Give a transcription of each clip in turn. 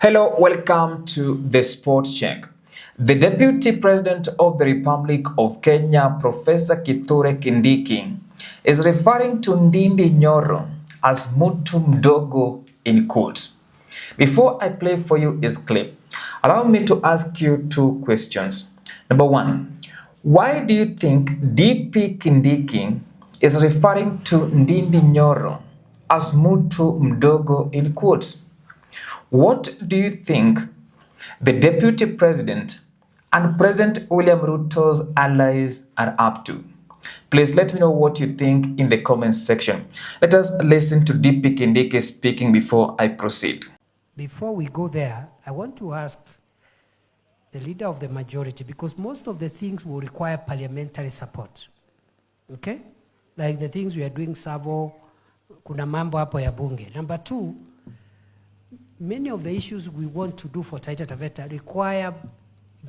Hello, welcome to the Sports Check. The Deputy President of the Republic of Kenya, Professor Kithure Kindiki, is referring to Ndindi Nyoro as Mtu Mdogo in quotes. Before I play for you his clip, allow me to ask you two questions. Number one, why do you think DP Kindiki is referring to Ndindi Nyoro as Mtu Mdogo in quotes? What do you think the Deputy President and President William Ruto's allies are up to? Please let me know what you think in the comments section. Let us listen to DP Kindiki speaking before I proceed. Before we go there, I want to ask the leader of the majority, because most of the things will require parliamentary support. Okay? Like the things we are doing Savo, kuna mambo hapo ya bunge. Number two, many of the issues we want to do for Taita Taveta require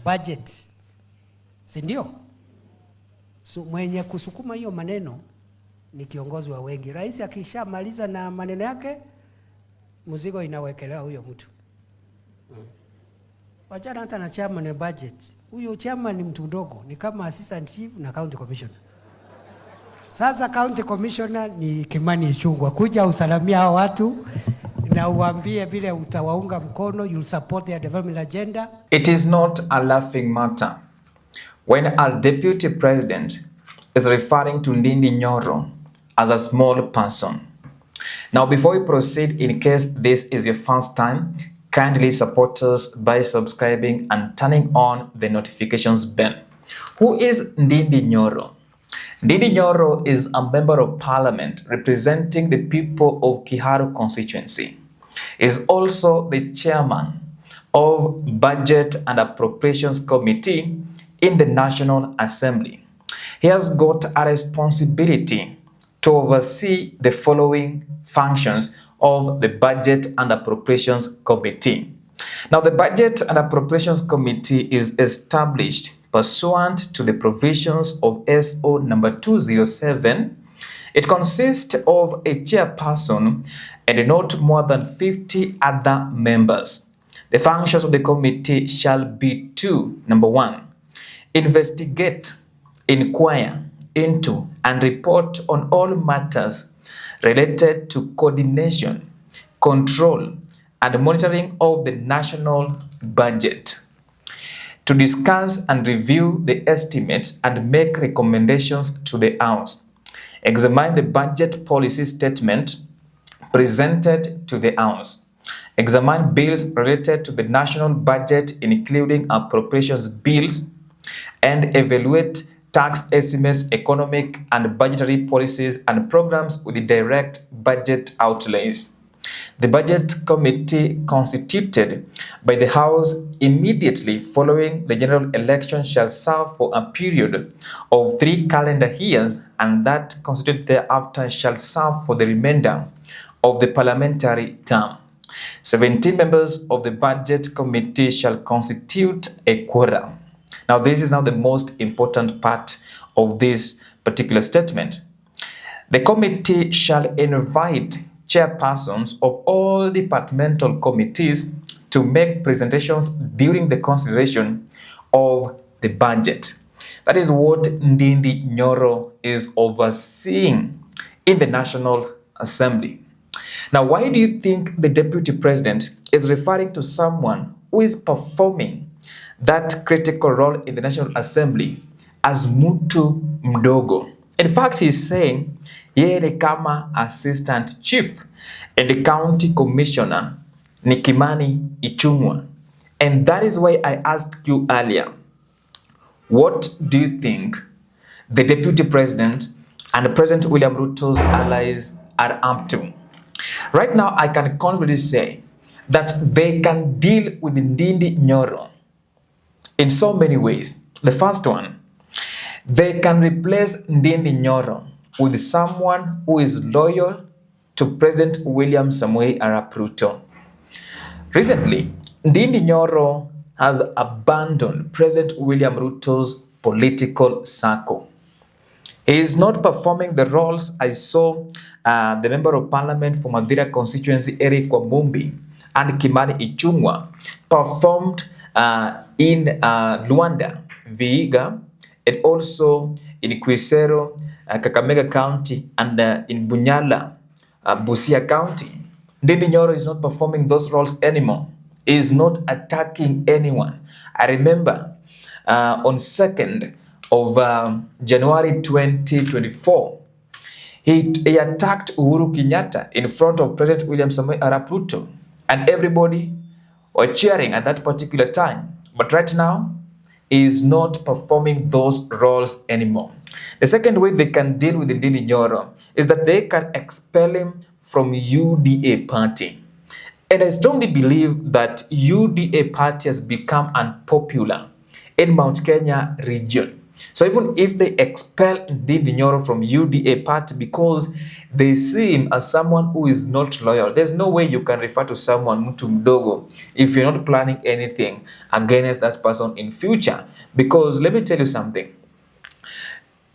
budget. Sindio? So mwenye kusukuma hiyo maneno ni kiongozi wa wengi. Rais akishamaliza na maneno yake, mzigo inawekelewa huyo mtu. Wachana hata na chairman ya budget. Huyo chairman ni mtu mdogo, ni kama assistant chief na county commissioner. Sasa county commissioner ni Kimani Ichung'wah, kuja usalamia hao watu na uambie vile utawaunga mkono, you'll support their development agenda. It is not a laughing matter when our deputy president is referring to Ndindi Nyoro as a small person. Now, before we proceed, in case this is your first time, kindly support us by subscribing and turning on the notifications bell. Who is Ndindi Nyoro? Ndindi Nyoro is a member of parliament representing the people of Kiharu constituency. He is also the chairman of Budget and Appropriations Committee in the National Assembly. He has got a responsibility to oversee the following functions of the Budget and Appropriations Committee. Now, the Budget and Appropriations Committee is established pursuant to the provisions of SO number 207. It consists of a chairperson and not more than 50 other members. The functions of the committee shall be two. Number one, investigate, inquire into, and report on all matters related to coordination, control, and monitoring of the national budget. To discuss and review the estimates and make recommendations to the House. Examine the budget policy statement presented to the House. Examine bills related to the national budget, including appropriations bills, and evaluate tax estimates, economic and budgetary policies, and programs with the direct budget outlays. The Budget Committee constituted by the House immediately following the general election shall serve for a period of 3 calendar years, and that constituted thereafter shall serve for the remainder of the parliamentary term. 17 members of the Budget Committee shall constitute a quorum. Now, this is now the most important part of this particular statement. The committee shall invite chairpersons of all departmental committees to make presentations during the consideration of the budget. That is what Ndindi Nyoro is overseeing in the National Assembly. Now, why do you think the Deputy President is referring to someone who is performing that critical role in the National Assembly as Mtu Mdogo? In fact, he's saying yeye ni kama assistant chief and the county commissioner ni Kimani Ichung'wah. And that is why I asked you earlier, what do you think the Deputy President and President William Ruto's allies are up to? Right now, I can confidently say that they can deal with Ndindi Nyoro in so many ways. The first one, they can replace Ndindi Nyoro with someone who is loyal to President William Samoei Arap Ruto. Recently, Ndindi Nyoro has abandoned President William Ruto's political circle. He is not performing the roles I saw the Member of Parliament for Mathira constituency, Eric Wamumbi, and Kimani Ichung'wah performed in Luanda, Vihiga, and also in Quisero, Kakamega County, and in Bunyala, Busia County. Ndindi Nyoro is not performing those roles anymore. He is not attacking anyone. I remember on 2nd of January 2024, he attacked Uhuru Kenyatta in front of President William Samoei Arap Ruto, and everybody were cheering at that particular time. But right now, he is not performing those roles anymore. The second way they can deal with Ndindi Nyoro is that they can expel him from UDA party. And I strongly believe that UDA party has become unpopular in Mount Kenya region. So even if they expel Ndindi Nyoro from UDA party because they see him as someone who is not loyal, there's no way you can refer to someone mtu mdogo if you're not planning anything against that person in future. Because let me tell you something.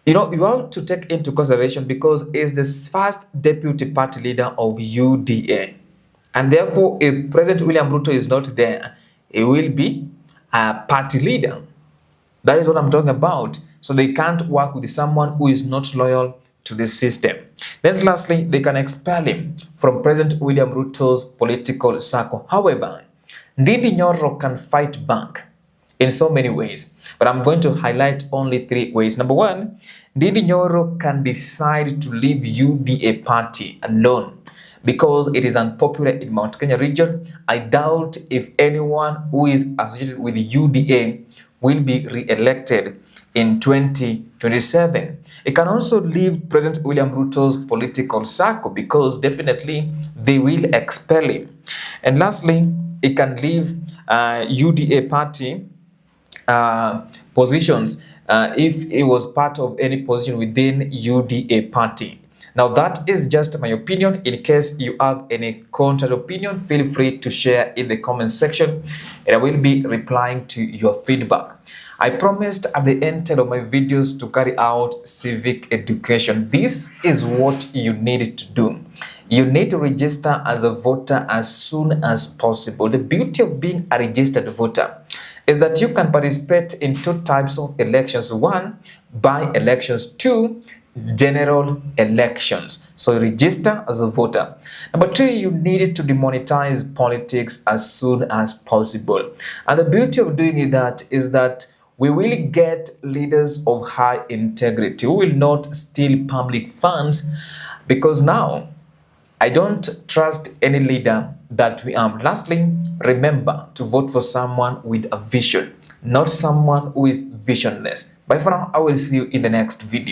You have to take into consideration because he's the first deputy party leader of UDA. And therefore, if President William Ruto is not there, he will be a party leader. That is what I'm talking about. So they can't work with someone who is not loyal to the system. Then lastly, they can expel him from President William Ruto's political circle. However, Ndindi Nyoro can fight back in so many ways. But I'm going to highlight only 3 ways. Number 1, Ndindi Nyoro can decide to leave UDA party alone because it is unpopular in Mount Kenya region. I doubt if anyone who is associated with the UDA will be re-elected in 2027. It can also leave President William Ruto's political circle because definitely they will expel him. And lastly, it can leave UDA party positions if it was part of any position within UDA party. Now that is just my opinion. In case you have any contrary opinion, feel free to share in the comment section and I will be replying to your feedback. I promised at the end of my videos to carry out civic education. This is what you need to do. You need to register as a voter as soon as possible. The beauty of being a registered voter is that you can participate in 2 types of elections. 1, by-elections. 2, general elections. So register as a voter. Number 2, you need to demonetize politics as soon as possible. And the beauty of doing that is that we will get leaders of high integrity who will not steal public funds, because now I don't trust any leader that we have. Lastly, remember to vote for someone with a vision, not someone who is visionless. Bye for now. I will see you in the next video.